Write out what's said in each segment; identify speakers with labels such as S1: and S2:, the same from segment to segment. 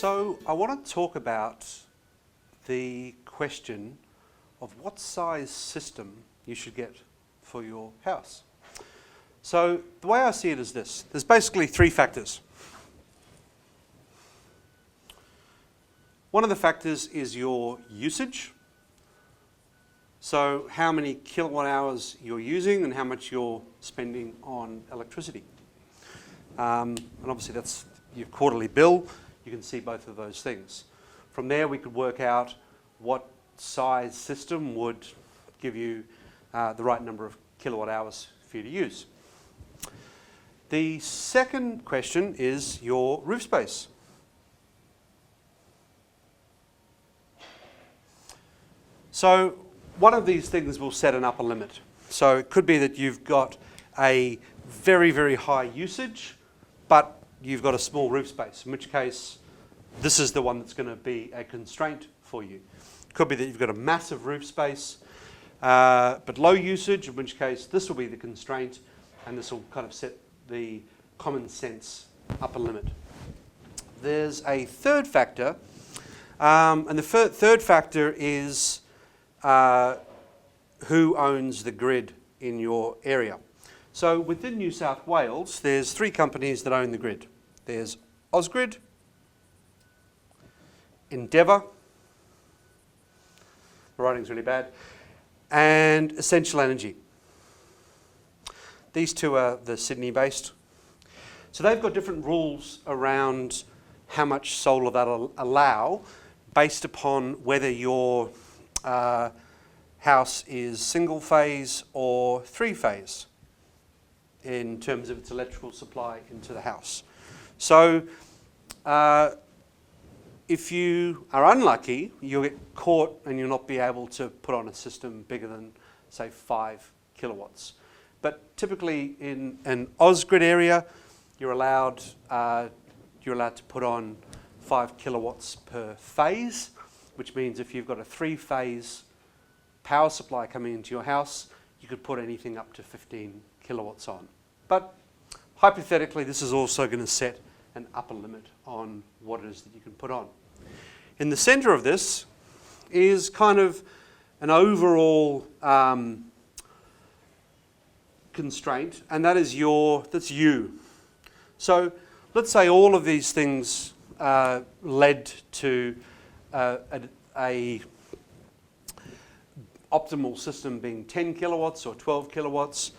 S1: So I want to talk about the question of what size system you should get for your house. So the way I see it is this. There's basically three factors. One of the factors is your usage. So how many kilowatt hours you're using and how much you're spending on electricity. And obviously that's your quarterly bill. You can see both of those things. From there we could work out what size system would give you the right number of kilowatt hours for you to use. The second question is your roof space. So one of these things will set an upper limit. So it could be that you've got a very, very high usage, but you've got a small roof space, in which case this is the one that's going to be a constraint for you. It could be that you've got a massive roof space, but low usage, in which case this will be the constraint, and this will kind of set the common sense upper limit. There's a third factor, and the third factor is who owns the grid in your area. So within New South Wales, there's three companies that own the grid. There's Ausgrid, Endeavour, the writing's really bad, and Essential Energy. These two are the Sydney-based. So they've got different rules around how much solar they'll allow based upon whether your house is single phase or three phase in terms of its electrical supply into the house. So if you are unlucky, you'll get caught and you'll not be able to put on a system bigger than, say, 5 kilowatts. But typically in an Ausgrid area, you're allowed to put on 5 kilowatts per phase, which means if you've got a 3-phase power supply coming into your house, you could put anything up to 15 kilowatts on. But hypothetically, this is also going to set an upper limit on what it is that you can put on. In the center of this is kind of an overall constraint, and that is that's you. So let's say all of these things led to a optimal system being 10 kilowatts or 12 kilowatts.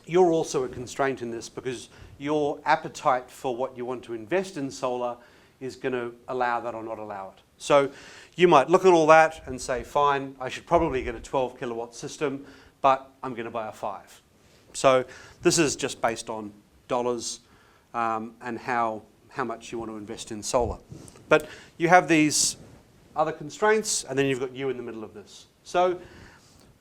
S1: You're also a constraint in this because your appetite for what you want to invest in solar is going to allow that or not allow it. So you might look at all that and say, fine, I should probably get a 12 kilowatt system, but I'm going to buy a 5. So this is just based on dollars and how much you want to invest in solar. But you have these other constraints, and then you've got you in the middle of this. So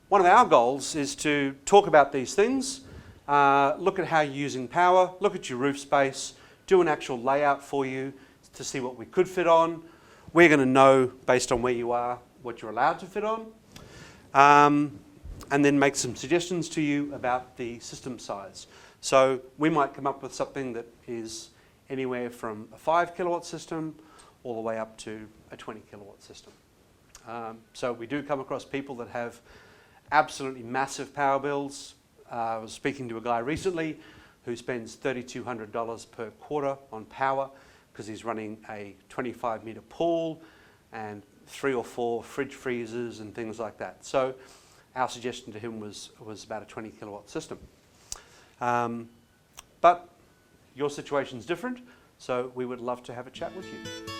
S1: one of our goals is to talk about these things, look at how you're using power, look at your roof space, do an actual layout for you to see what we could fit on. We're going to know, based on where you are, what you're allowed to fit on, and then make some suggestions to you about the system size. So we might come up with something that is anywhere from a 5 kilowatt system all the way up to a 20 kilowatt system. So we do come across people that have absolutely massive power bills. I was speaking to a guy recently who spends $3,200 per quarter on power because he's running a 25-meter pool and 3 or 4 fridge freezers and things like that. So our suggestion to him was about a 20 kilowatt system. But your situation's different, so we would love to have a chat with you.